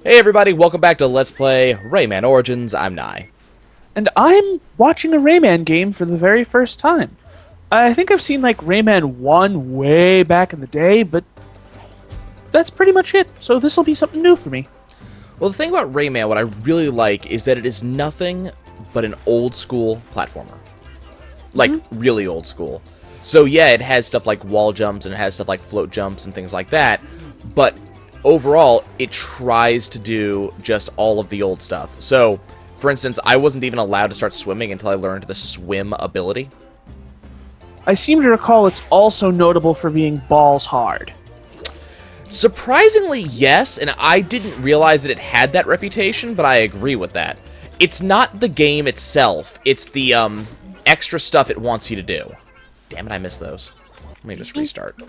Hey everybody, welcome back to Let's Play Rayman Origins. I'm Nye. And I'm watching a Rayman game for the very first time. I think I've seen like Rayman 1 way back in the day, but that's pretty much it. So this will be something new for me. Well, the thing about Rayman, what I really like, is that it is nothing but an old school platformer. Like, really old school. So yeah, it has stuff like wall jumps, and it has stuff like float jumps and things like that, but overall, it tries to do just all of the old stuff. So, for instance, I wasn't even allowed to start swimming until I learned the swim ability. I seem to recall it's also notable for being balls hard. Surprisingly, yes, and I didn't realize that it had that reputation, but I agree with that. It's not the game itself, it's the extra stuff it wants you to do. Damn it, I missed those. Let me just restart.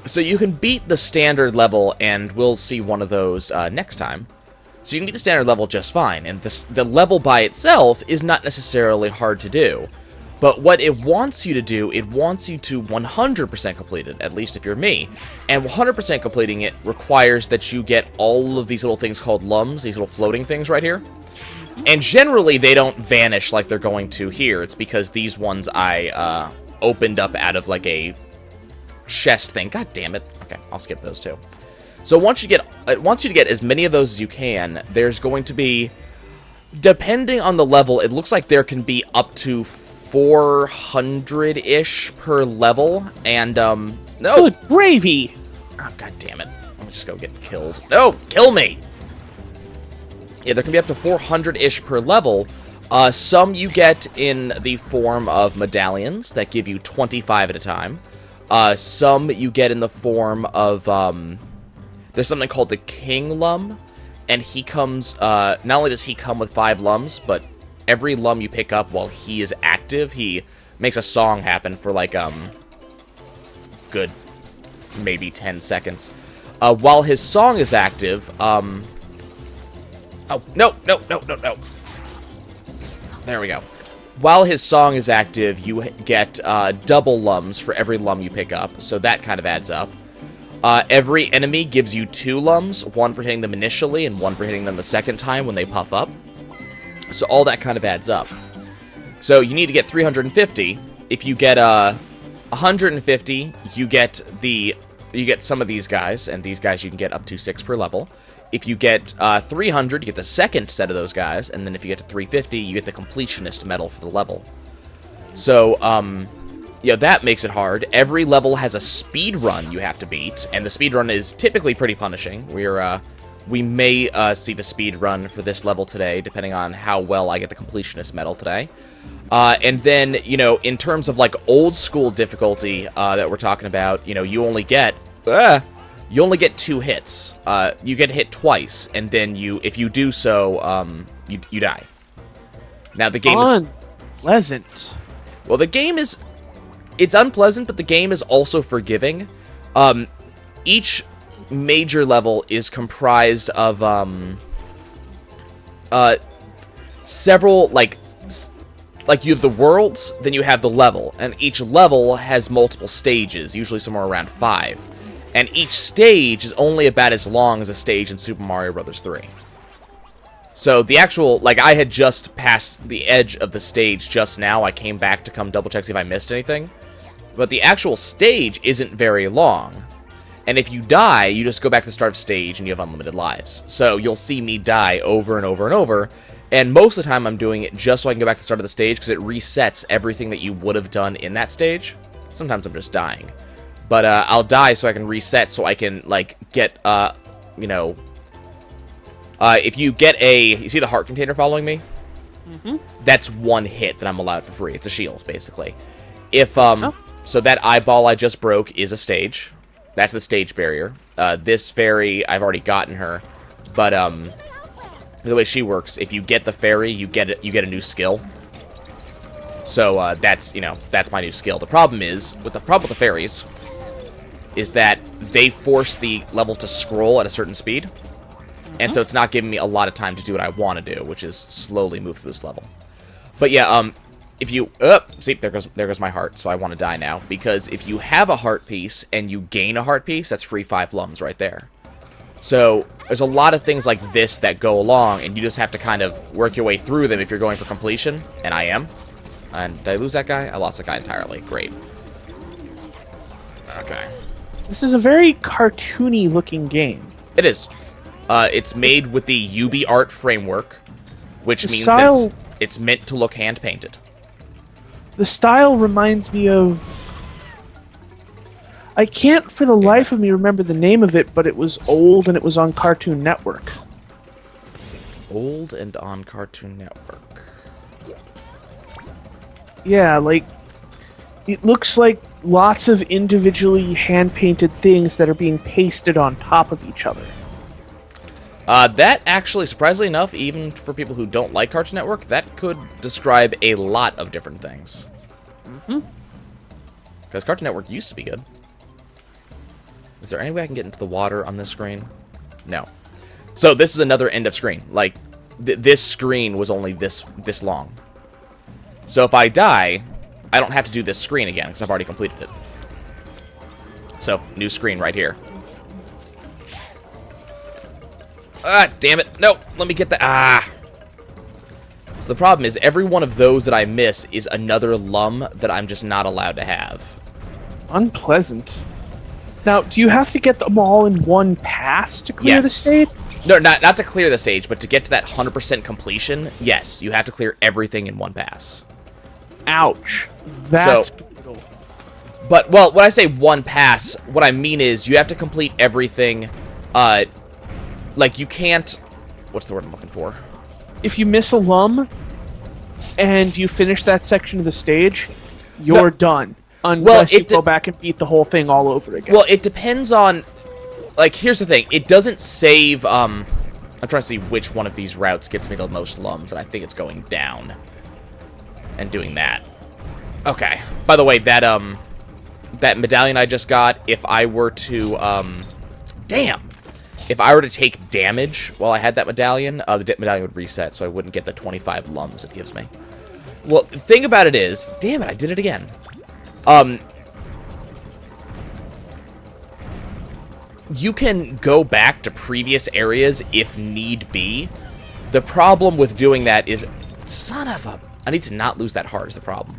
So you can beat the standard level, and we'll see one of those next time. So you can beat the standard level just fine, and the level by itself is not necessarily hard to do. But what it wants you to do, it wants you to 100% complete it, at least if you're me. And 100% completing it requires that you get all of these little things called lums, these little floating things right here. And generally, they don't vanish like they're going to here. It's because these ones I opened up out of like a chest thing. God damn it. Okay, I'll skip those too. So once you get, it wants you to get as many of those as you can. There's going to be, depending on the level, it looks like there can be up to 400-ish per level. And, no. Good gravy! Oh, God damn it. Let me just go get killed. No, kill me! Yeah, there can be up to 400-ish per level. Some you get in the form of medallions that give you 25 at a time. Some you get in the form of, there's something called the King Lum, and he comes, not only does he come with 5 lums, but every lum you pick up while he is active, he makes a song happen for, like, good, maybe 10 seconds. While his song is active, oh, no. There we go. While his song is active, you get double lums for every lum you pick up, so that kind of adds up. Every enemy gives you 2 lums, one for hitting them initially and one for hitting them the second time when they puff up. So all that kind of adds up. So you need to get 350. If you get 150, you get some of these guys, and these guys you can get up to 6 per level. If you get 300, you get the second set of those guys, and then if you get to 350, you get the completionist medal for the level. So, yeah, that makes it hard. Every level has a speed run you have to beat, and the speed run is typically pretty punishing. We may see the speed run for this level today, depending on how well I get the completionist medal today. And then, you know, in terms of, like, old school difficulty that we're talking about, you know, you only get 2 hits. You get hit twice, and then if you do so, you die. Now, the game is unpleasant. Well, the game is, it's unpleasant, but the game is also forgiving. Each major level is comprised of, several, like you have the worlds, then you have the level, and each level has multiple stages, usually somewhere around 5. And each stage is only about as long as a stage in Super Mario Bros. 3. So the actual, like, I had just passed the edge of the stage just now. I came back to come double check, see if I missed anything. But the actual stage isn't very long. And if you die, you just go back to the start of stage and you have unlimited lives. So you'll see me die over and over and over. And most of the time I'm doing it just so I can go back to the start of the stage, because it resets everything that you would have done in that stage. Sometimes I'm just dying. But I'll die so I can reset, so I can, like, get, you know... if you get you see the heart container following me? Mm-hmm. That's 1 hit that I'm allowed for free. It's a shield, basically. So that eyeball I just broke is a stage. That's the stage barrier. This fairy, I've already gotten her. But, the way she works, if you get the fairy, you get a new skill. So, that's, you know, that's my new skill. The problem with the fairies is that they force the level to scroll at a certain speed. And so it's not giving me a lot of time to do what I want to do, which is slowly move through this level. But yeah, if you... see, there goes my heart, so I want to die now. Because if you have a heart piece and you gain a heart piece, that's free 5 lums right there. So there's a lot of things like this that go along, and you just have to kind of work your way through them if you're going for completion, and I am. And did I lose that guy? I lost that guy entirely. Great. Okay. This is a very cartoony-looking game. It is. It's made with the UB art framework, which means style... it's meant to look hand-painted. The style reminds me of... I can't for the life of me remember the name of it, but it was old and it was on Cartoon Network. Old and on Cartoon Network. Yeah, like... It looks like lots of individually hand-painted things that are being pasted on top of each other. That actually, surprisingly enough, even for people who don't like Cartoon Network, that could describe a lot of different things. Mm-hmm. Because Cartoon Network used to be good. Is there any way I can get into the water on this screen? No. So this is another end of screen. Like, this screen was only this long. So if I die, I don't have to do this screen again, because I've already completed it. So, new screen right here. Ah, damn it. No, let me get the... Ah! So the problem is, every one of those that I miss is another lum that I'm just not allowed to have. Unpleasant. Now, do you have to get them all in one pass to clear the stage? No, not to clear the stage, but to get to that 100% completion, yes, you have to clear everything in one pass. Ouch. That's brutal. But, well, when I say one pass, what I mean is you have to complete everything, like, you can't... What's the word I'm looking for? If you miss a lum, and you finish that section of the stage, you're done. Unless you go back and beat the whole thing all over again. Well, it depends on... Like, here's the thing. It doesn't save, I'm trying to see which one of these routes gets me the most lums, and I think it's going down. And doing that. Okay. By the way, that medallion I just got, if I were to, damn! If I were to take damage while I had that medallion, the medallion would reset, so I wouldn't get the 25 lums it gives me. Well, the thing about it is... Damn it, I did it again. You can go back to previous areas if need be. The problem with doing that is... Son of a... I need to not lose that heart is the problem.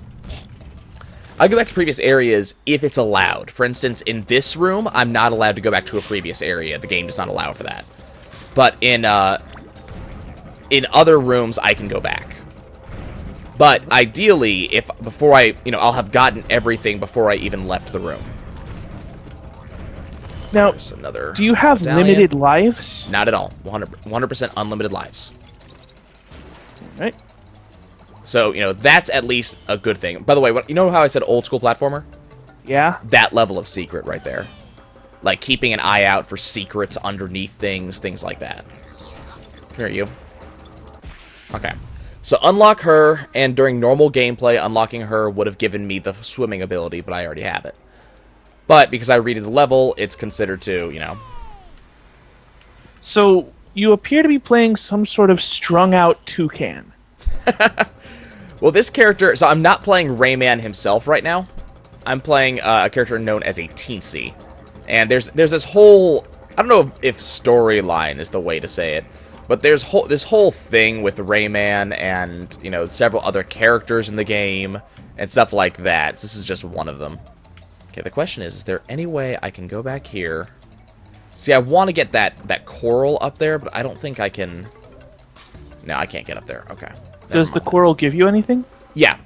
I'll go back to previous areas if it's allowed. For instance, in this room, I'm not allowed to go back to a previous area. The game does not allow for that. But in other rooms, I can go back. But ideally, before I, I'll have gotten everything before I even left the room. Now, do you have limited lives? Not at all. 100% unlimited lives. Right. So, that's at least a good thing. By the way, you know how I said old school platformer? Yeah. That level of secret right there. Like keeping an eye out for secrets underneath things like that. Here you. Okay. So unlock her, and during normal gameplay, unlocking her would have given me the swimming ability, but I already have it. But because I redid the level, it's considered to, So, you appear to be playing some sort of strung-out toucan. Well, this character... So I'm not playing Rayman himself right now. I'm playing a character known as a Teensie. And there's this whole... I don't know if storyline is the way to say it. But there's this whole thing with Rayman and, several other characters in the game and stuff like that. So this is just one of them. Okay, the question is there any way I can go back here? See, I want to get that coral up there, but I don't think I can... No, I can't get up there. Okay. Does the coral give you anything? Yeah.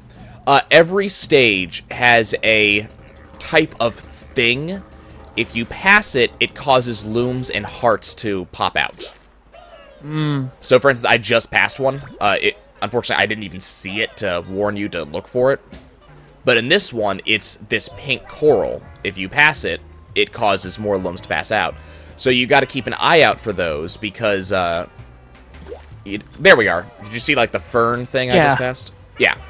Every stage has a type of thing. If you pass it, it causes looms and hearts to pop out. So, for instance, I just passed one. Unfortunately, I didn't even see it to warn you to look for it. But in this one, it's this pink coral. If you pass it, it causes more looms to pass out. So you got to keep an eye out for those because... there we are. Did you see, like, the fern thing I just passed? Yeah.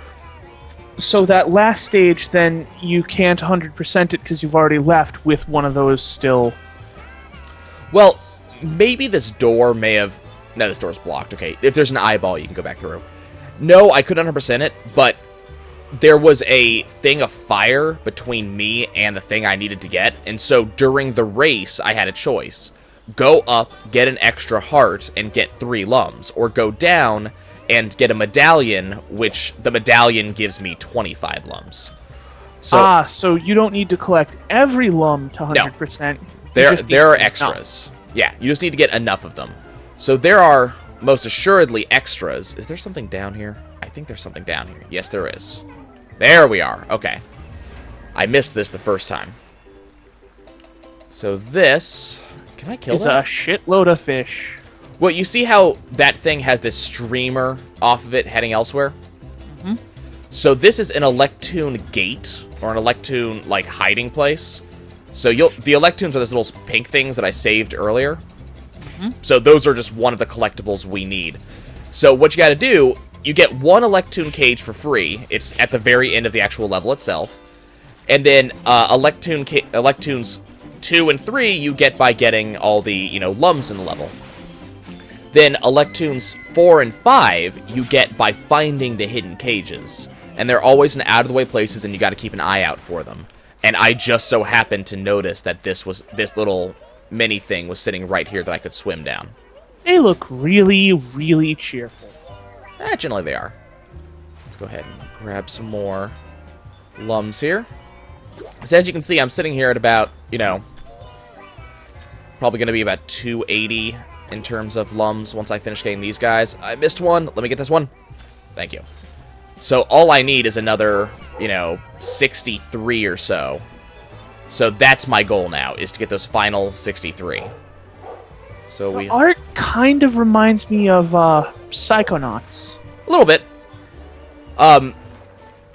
So that last stage, then, you can't 100% it because you've already left with one of those still... Well, maybe this door may have... No, this door's blocked. Okay, if there's an eyeball, you can go back through. No, I couldn't 100% it, but there was a thing of fire between me and the thing I needed to get, and so during the race, I had a choice. go up, get an extra heart, and get 3 lums. Or go down and get a medallion, which the medallion gives me 25 lums. So, so you don't need to collect every lum to 100%. No, there are extras. Yeah, you just need to get enough of them. So there are most assuredly extras. Is there something down here? I think there's something down here. Yes, there is. There we are. Okay. I missed this the first time. So this... Can I kill that? It's a shitload of fish. Well, you see how that thing has this streamer off of it heading elsewhere? Mm-hmm. So this is an Electoon gate, or an Electoon, like, hiding place. So the Electoons are those little pink things that I saved earlier. Mm-hmm. So those are just one of the collectibles we need. So what you gotta do, you get 1 Electoon cage for free. It's at the very end of the actual level itself. And then Electoons 2 and 3 you get by getting all the, lums in the level. Then Electoons 4 and 5 you get by finding the hidden cages. And they're always in out-of-the-way places, and you gotta keep an eye out for them. And I just so happened to notice that this little mini thing was sitting right here that I could swim down. They look really, really cheerful. Generally they are. Let's go ahead and grab some more lums here. So as you can see, I'm sitting here at about, probably going to be about 280 in terms of lums once I finish getting these guys. I missed one. Let me get this one. Thank you. So all I need is another, 63 or so. So that's my goal now, is to get those final 63. So the art kind of reminds me of Psychonauts. A little bit.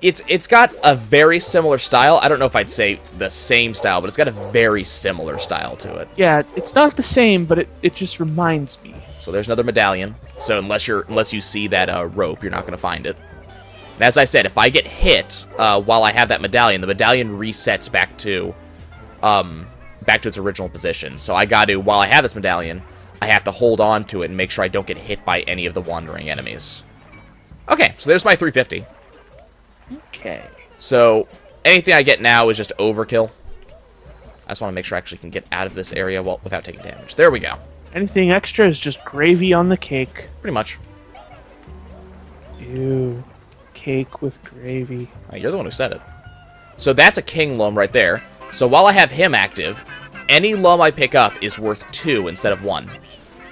It's got a very similar style. I don't know if I'd say the same style, but it's got a very similar style to it. Yeah, it's not the same, but it just reminds me. So there's another medallion. So unless you see that rope, you're not going to find it. And as I said, if I get hit while I have that medallion, the medallion resets back to its original position. So I got to, while I have this medallion, I have to hold on to it and make sure I don't get hit by any of the wandering enemies. Okay, so there's my 350. Okay. So anything I get now is just overkill. I just want to make sure I actually can get out of this area without taking damage. There we go. Anything extra is just gravy on the cake. Pretty much. Ew. Cake with gravy. You're the one who said it. So that's a king lum right there. So while I have him active, any lum I pick up is worth 2 instead of 1.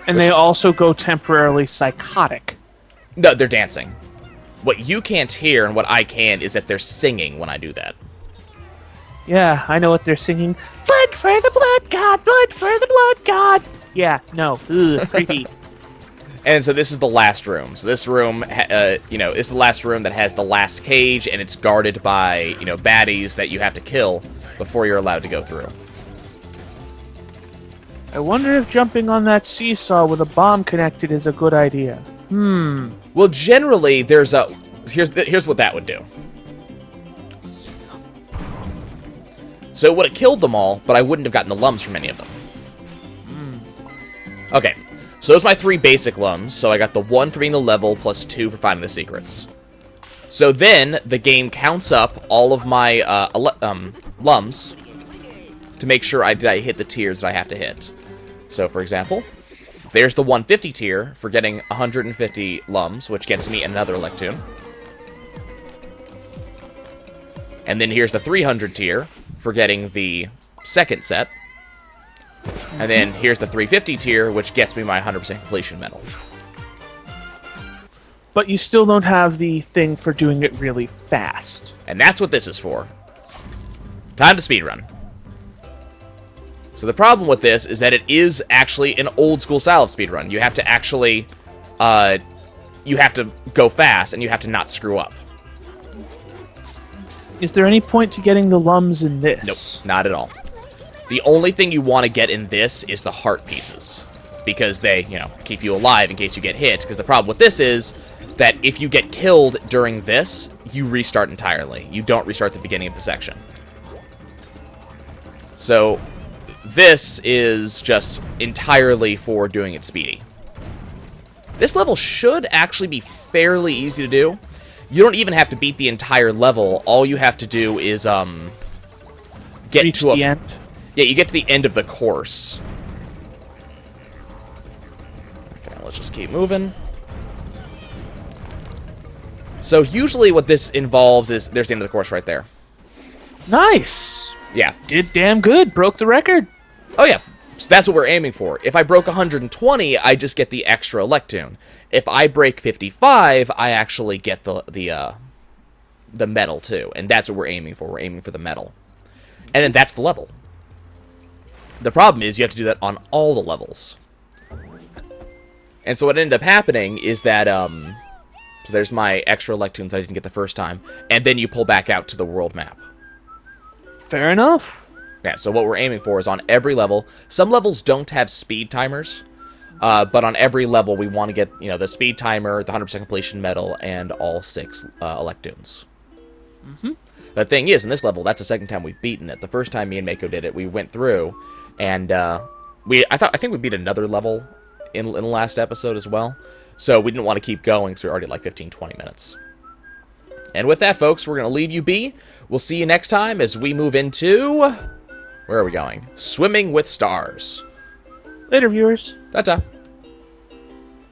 And they also go temporarily psychotic. No, they're dancing. What you can't hear and what I can is that they're singing when I do that. Yeah, I know what they're singing. Blood for the blood god, blood for the blood god. Yeah, no, creepy. And so this is the last room. So this room, is the last room that has the last cage, and it's guarded by, baddies that you have to kill before you're allowed to go through. I wonder if jumping on that seesaw with a bomb connected is a good idea. Well, generally, here's what that would do. So it would have killed them all, but I wouldn't have gotten the lums from any of them. Okay, so those are my 3 basic lums. So I got the 1 for being the level, plus 2 for finding the secrets. So then, the game counts up all of my lums to make sure I hit the tiers that I have to hit. So, for example, there's the 150 tier for getting 150 lums, which gets me another Electoon. And then here's the 300 tier for getting the second set. And then here's the 350 tier, which gets me my 100% completion medal. But you still don't have the thing for doing it really fast. And that's what this is for. Time to speedrun. So the problem with this is that it is actually an old-school style of speedrun. You have to actually, you have to go fast, and you have to not screw up. Is there any point to getting the lums in this? Nope, not at all. The only thing you want to get in this is the heart pieces, because they, keep you alive in case you get hit, because the problem with this is that if you get killed during this, you restart entirely. You don't restart the beginning of the section. So this is just entirely for doing it speedy. This level should actually be fairly easy to do. You don't even have to beat the entire level. All you have to do is get reach to the end. Yeah, you get to the end of the course. let's just keep moving. So usually what this involves is, there's the end of the course right there. Nice. Yeah. Did damn good. Broke the record. Oh yeah. So that's what we're aiming for. If I broke 120, I just get the extra Electoon. If I break 55, I actually get the medal too. And that's what we're aiming for. We're aiming for the medal. And then that's the level. The problem is you have to do that on all the levels. And so what ended up happening is that, so there's my extra Electoons I didn't get the first time. And then you pull back out to the world map. Fair enough. Yeah, so what we're aiming for is on every level. Some levels don't have speed timers, but on every level we want to get, you know, the speed timer, the 100% completion medal, and all 6 Electoons. Mm-hmm. The thing is, in this level, that's the second time we've beaten it. The first time me and Mako did it, we went through, and I think we beat another level in the last episode as well. So we didn't want to keep going, so we're already at like 15-20 minutes. And with that, folks, we're going to leave you be. We'll see you next time as we move into... Where are we going? Swimming with Stars. Later, viewers. Ta-ta.